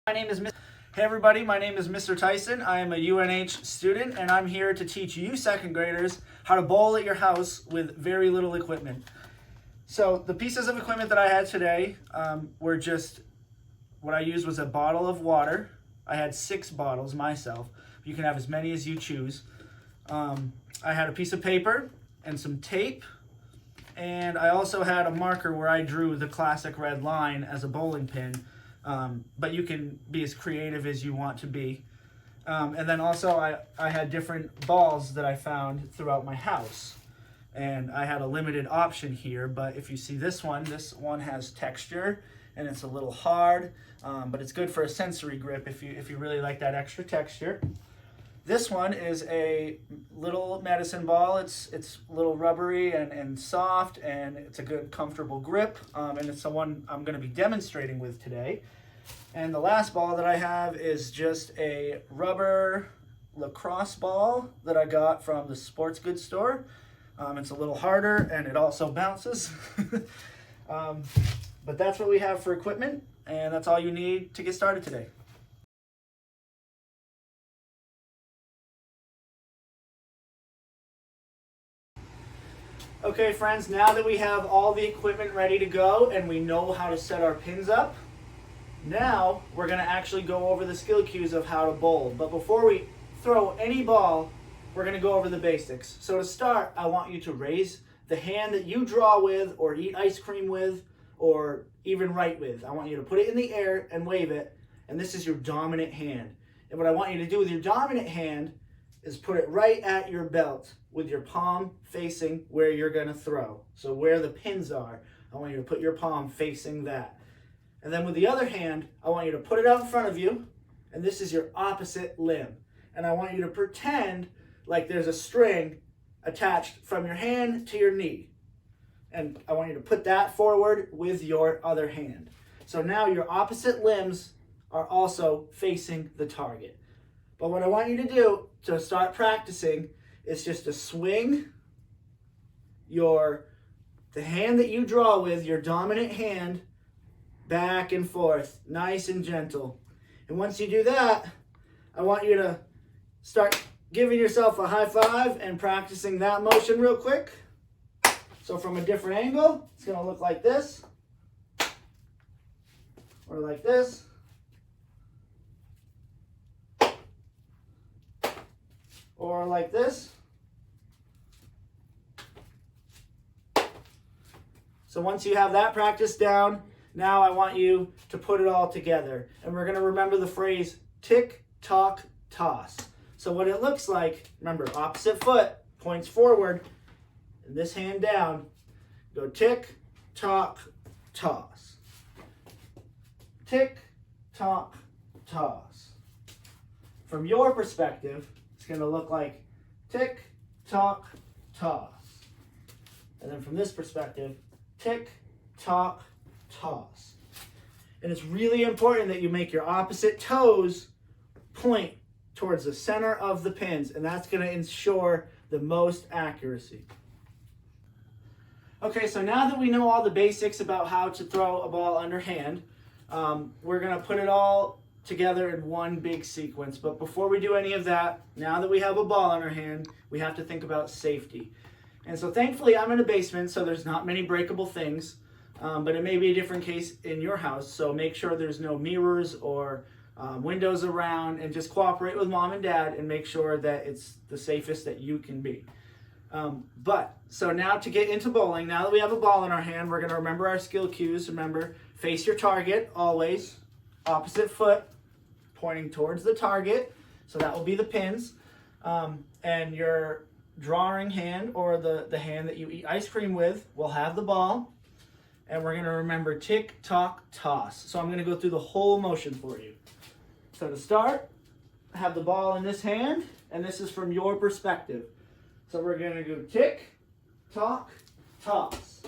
Hey everybody, my name is Mr. Tyson. I am a UNH student and I'm here to teach you second graders how to bowl at your house with very little equipment. So the pieces of equipment that I had today were just, what I used was a bottle of water. I had 6 bottles myself. You can have as many as you choose. I had a piece of paper and some tape, and I also had a marker where I drew the classic red line as a bowling pin. But you can be as creative as you want to be. And then also I had different balls that I found throughout my house. And I had a limited option here, but if you see this one has texture and it's a little hard, but it's good for a sensory grip if you really like that extra texture. This one is a little medicine ball. It's a little rubbery and soft, and it's a good comfortable grip, and it's the one I'm going to be demonstrating with today. And the last ball that I have is just a rubber lacrosse ball that I got from the sports goods store. It's a little harder and it also bounces. But that's what we have for equipment, and that's all you need to get started today. Okay friends, now that we have all the equipment ready to go and we know how to set our pins up, now we're going to actually go over the skill cues of how to bowl. But before we throw any ball, we're going to go over the basics. So to start, I want you to raise the hand that you draw with or eat ice cream with or even write with. I want you to put it in the air and wave it, and this is your dominant hand. And what I want you to do with your dominant hand is put it right at your belt with your palm facing where you're going to throw. So where the pins are, I want you to put your palm facing that. And then with the other hand, I want you to put it out in front of you, and this is your opposite limb. And I want you to pretend like there's a string attached from your hand to your knee. And I want you to put that forward with your other hand. So now your opposite limbs are also facing the target. But what I want you to do to start practicing is just to swing the hand that you draw with, your dominant hand, back and forth, nice and gentle. And once you do that, I want you to start giving yourself a high five and practicing that motion real quick. So from a different angle, it's going to look like this, or like this. Or like this. So once you have that practice down, now I want you to put it all together. And we're going to remember the phrase tick, tock, toss. So what it looks like, remember, opposite foot points forward, and this hand down. Go tick, tock, toss. Tick, tock, toss. From your perspective, it's going to look like tick, tock, toss. And then from this perspective, tick, tock, toss. And it's really important that you make your opposite toes point towards the center of the pins, and that's going to ensure the most accuracy. Okay, so now that we know all the basics about how to throw a ball underhand, we're going to put it all together in one big sequence. But before we do any of that, now that we have a ball in our hand, we have to think about safety. And so thankfully I'm in a basement, so there's not many breakable things, but it may be a different case in your house. So make sure there's no mirrors or windows around, and just cooperate with mom and dad and make sure that it's the safest that you can be. So now to get into bowling, now that we have a ball in our hand, we're going to remember our skill cues. Remember, face your target always, opposite foot pointing towards the target, so that will be the pins, and your drawing hand, or the hand that you eat ice cream with, will have the ball. And we're going to remember tick, tock, toss. So I'm going to go through the whole motion for you. So to start, have the ball in this hand, and this is from your perspective. So we're going to go tick, tock, toss.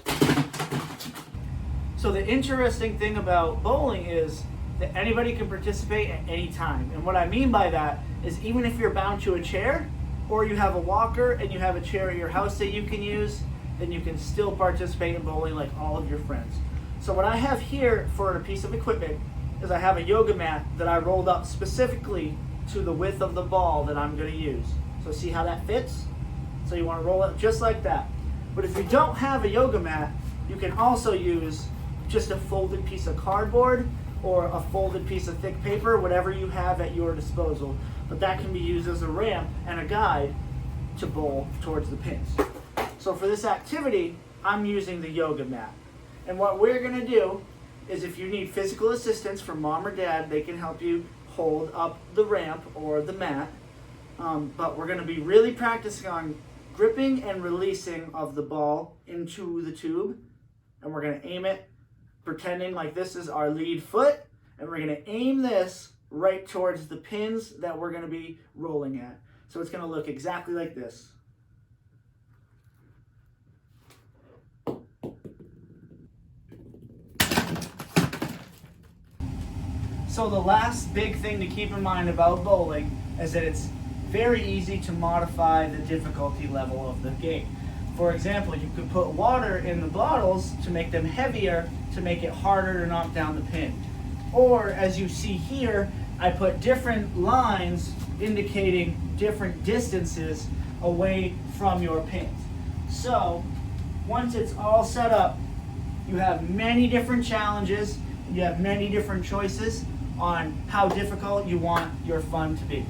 So the interesting thing about bowling is that anybody can participate at any time. And what I mean by that is, even if you're bound to a chair, or you have a walker and you have a chair at your house that you can use, then you can still participate in bowling like all of your friends. So what I have here for a piece of equipment is I have a yoga mat that I rolled up specifically to the width of the ball that I'm going to use. So see how that fits? So you want to roll it just like that. But if you don't have a yoga mat, you can also use just a folded piece of cardboard or a folded piece of thick paper, whatever you have at your disposal. But that can be used as a ramp and a guide to bowl towards the pins. So for this activity, I'm using the yoga mat. And what we're going to do is, if you need physical assistance from mom or dad, they can help you hold up the ramp or the mat. But we're going to be really practicing on gripping and releasing of the ball into the tube. And we're going to aim it pretending like this is our lead foot. And we're going to aim this right towards the pins that we're going to be rolling at. So it's going to look exactly like this. So the last big thing to keep in mind about bowling is that it's very easy to modify the difficulty level of the game. For example, you could put water in the bottles to make them heavier, to make it harder to knock down the pin. Or, as you see here, I put different lines indicating different distances away from your pins. So, once it's all set up, you have many different challenges, you have many different choices on how difficult you want your fun to be.